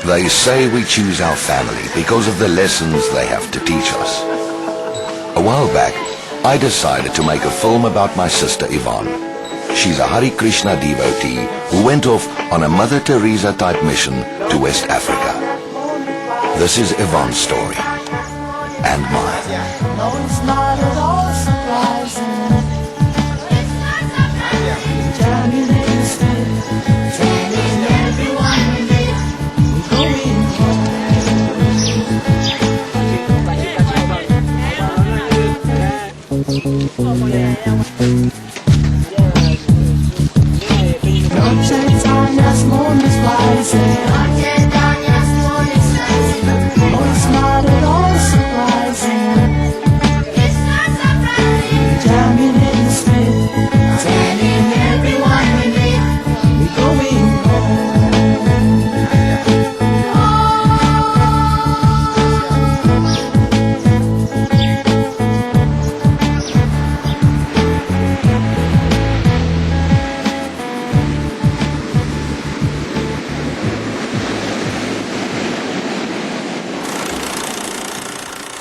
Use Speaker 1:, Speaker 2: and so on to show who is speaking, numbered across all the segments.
Speaker 1: They say we choose our family because of the lessons they have to teach us. A while back, I decided to make a film about my sister Yvonne. She's a Hare Krishna devotee who went off on a Mother Teresa type mission to West Africa. This is Yvonne's story. And mine.
Speaker 2: No, it's not at all surprising. Telling everyone we're going home. Noche Tanya's moon is rising. No, it's not at all surprising. Jamming in the street, telling everyone we meet, we're going home.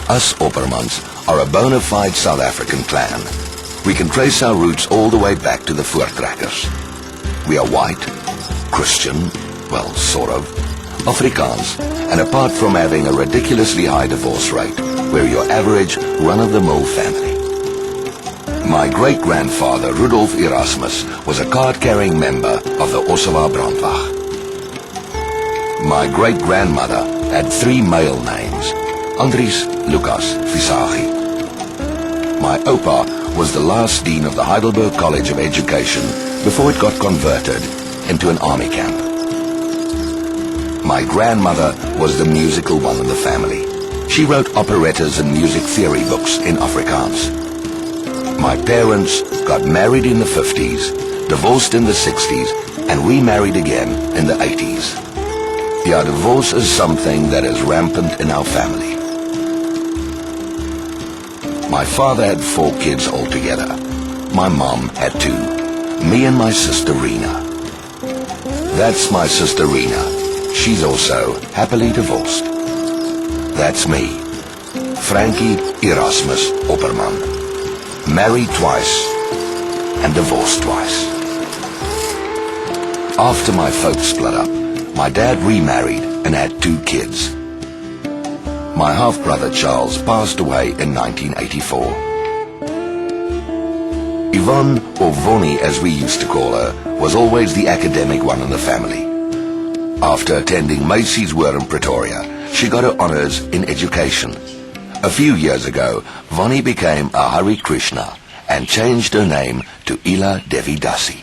Speaker 1: Us Oppermans are a bona fide South African clan. We can trace our roots all the way back to the Voortrekkers. We are white, Christian, well, sort of, Afrikaans, and apart from having a ridiculously high divorce rate, we're your average run-of-the-mill family. My great-grandfather, Rudolf Erasmus, was a card-carrying member of the Ossawa Brandwag. My great-grandmother had 3 male names, Andries Lucas Visagi. My opa was the last dean of the Heidelberg College of Education before it got converted into an army camp. My grandmother was the musical one in the family. She wrote operettas and music theory books in Afrikaans. My parents got married in the 50s, divorced in the 60s, and remarried again in the 80s. Yeah, divorce is something that is rampant in our family. My father had 4 kids altogether. My mom had 2. Me and my sister Rena. That's my sister Rena. She's also happily divorced. That's me, Frankie Erasmus Opperman. Married twice and divorced twice. After my folks split up, my dad remarried and had 2 kids. My half-brother Charles passed away in 1984. Yvonne, or Vonnie as we used to call her, was always the academic one in the family. After attending Macy's War in Pretoria, she got her honors in education. A few years ago, Vonnie became a Hare Krishna and changed her name to Ila Devi Dasi.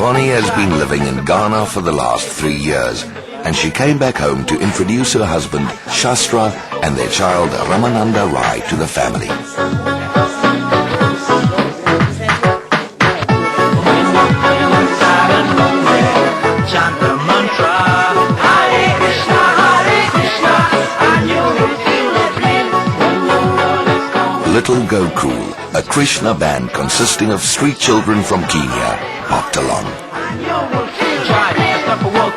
Speaker 1: Vonnie has been living in Ghana for the last 3 years, and she came back home to introduce her husband Shastra and their child Ramananda Rai to the family. Little Go Cool, a Krishna band consisting of street children from Kenya, popped along.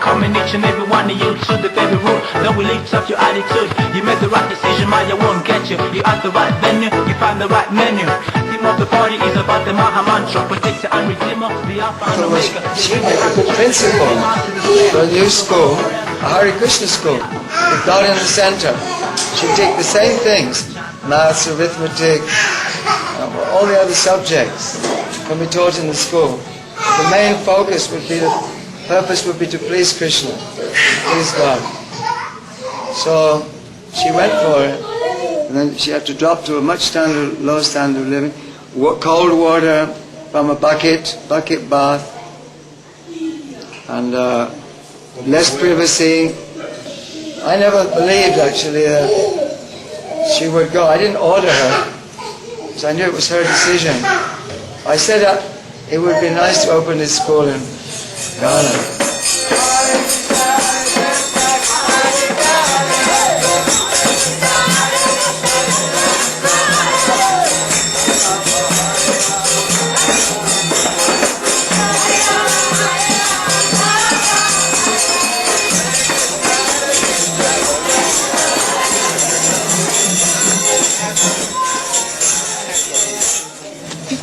Speaker 3: Coming each and every one of you to the baby room. Then we lift up your attitude. You made the right decision, Maya won't get you. You at the right venue, you find the right menu. Theme of the party is about the Maha Mantra. Protector and Redeemer, the Alpha and Omega.
Speaker 4: She made a good principal for a new school, a Hare Krishna school, with God in the center. She'd take the same things, maths, arithmetic, all the other subjects can be taught in the school. The main focus would be purpose would be to please Krishna, please God. So she went for it, and then she had to drop to a much low standard of living. Cold water from a bucket bath, and less privacy. I never believed actually that she would go. I didn't order her, so I knew it was her decision. I said it would be nice to open this school in Ghana.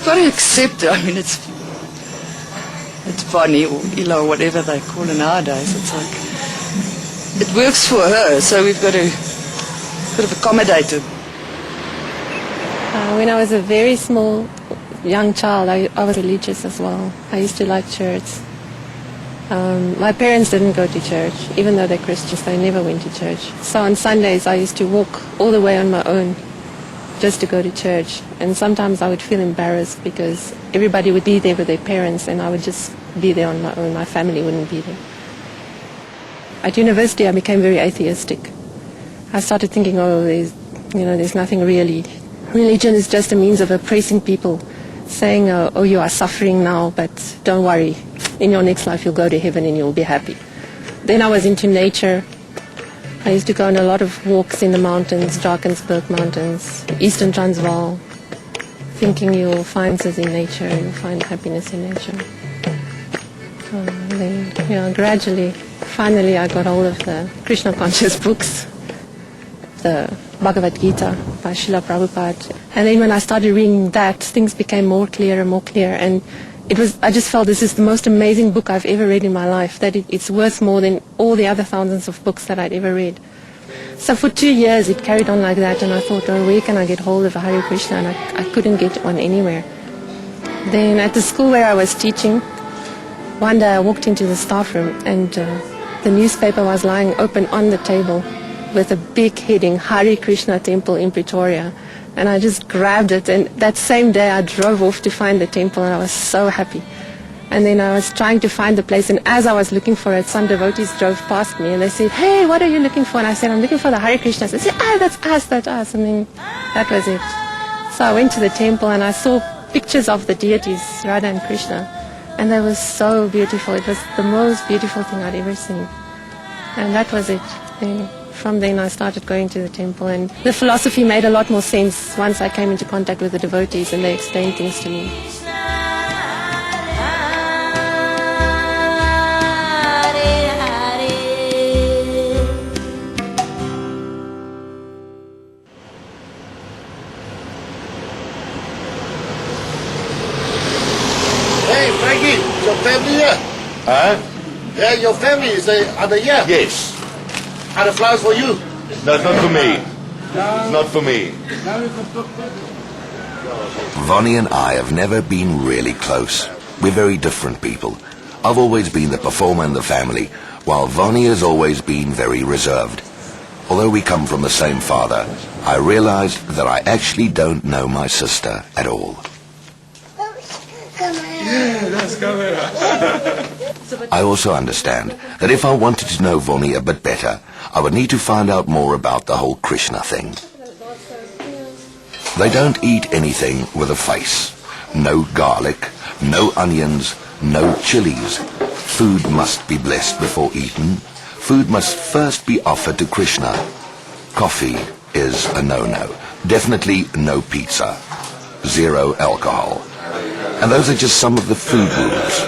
Speaker 5: you've got to accept it. I mean, it's Bonnie or Ila or whatever they call her nowadays. It's like, it works for her, so we've got to sort of accommodate it.
Speaker 6: When I was a very small, young child, I was religious as well. I used to like church. My parents didn't go to church. Even though they're Christians, they never went to church. So on Sundays, I used to walk all the way on my own just to go to church. And sometimes I would feel embarrassed because everybody would be there with their parents and I would just be there on my own. My family wouldn't be there. At university, I became very atheistic. I started thinking, there's nothing really. Religion is just a means of oppressing people, saying, oh, you are suffering now, but don't worry. In your next life, you'll go to heaven and you'll be happy. Then I was into nature. I used to go on a lot of walks in the mountains, Drakensberg Mountains, Eastern Transvaal, thinking you'll find things in nature, you'll find happiness in nature. Then, gradually, finally I got hold of the Krishna conscious books, the Bhagavad Gita by Srila Prabhupada. And then when I started reading that, things became more clear and more clear. And I just felt this is the most amazing book I've ever read in my life, that it's worth more than all the other thousands of books that I'd ever read. So for 2 years it carried on like that, and I thought, where can I get hold of Hare Krishna? And I couldn't get one anywhere. Then at the school where I was teaching, one day I walked into the staff room and the newspaper was lying open on the table with a big heading, Hare Krishna Temple in Pretoria. And I just grabbed it, and that same day I drove off to find the temple, and I was so happy. And then I was trying to find the place, and as I was looking for it, some devotees drove past me, and they said, hey, what are you looking for? And I said, I'm looking for the Hare Krishnas. They said, that's us. And then that was it. So I went to the temple, and I saw pictures of the deities, Radha and Krishna, and they were so beautiful. It was the most beautiful thing I'd ever seen. And that was it. From then I started going to the temple, and the philosophy made a lot more sense once I came into contact with the devotees and they explained things to me.
Speaker 7: Hey Frankie, your family here?
Speaker 8: Huh?
Speaker 7: Yeah, your family are they here?
Speaker 8: Yes.
Speaker 7: Are the flowers for you?
Speaker 8: No, it's not for me. It's not for me.
Speaker 1: Vonnie and I have never been really close. We're very different people. I've always been the performer in the family, while Vonnie has always been very reserved. Although we come from the same father, I realized that I actually don't know my sister at all. I also understand that if I wanted to know Vonnie a bit better, I would need to find out more about the whole Krishna thing. They don't eat anything with a face. No garlic, no onions, no chilies. Food must be blessed before eaten. Food must first be offered to Krishna. Coffee is a no-no. Definitely no pizza. 0 alcohol. And those are just some of the food rules.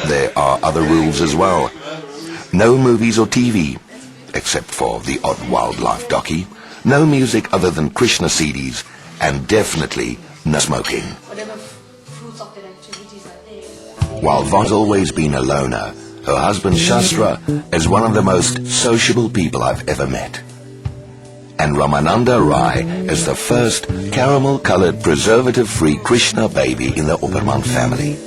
Speaker 1: There are other rules as well. No movies or TV, except for the odd wildlife docky. No music other than Krishna CDs, and definitely no smoking. While Vonnie's always been a loner, her husband Shastra is one of the most sociable people I've ever met. And Ramananda Rai is the first caramel-colored preservative-free Krishna baby in the Opperman family.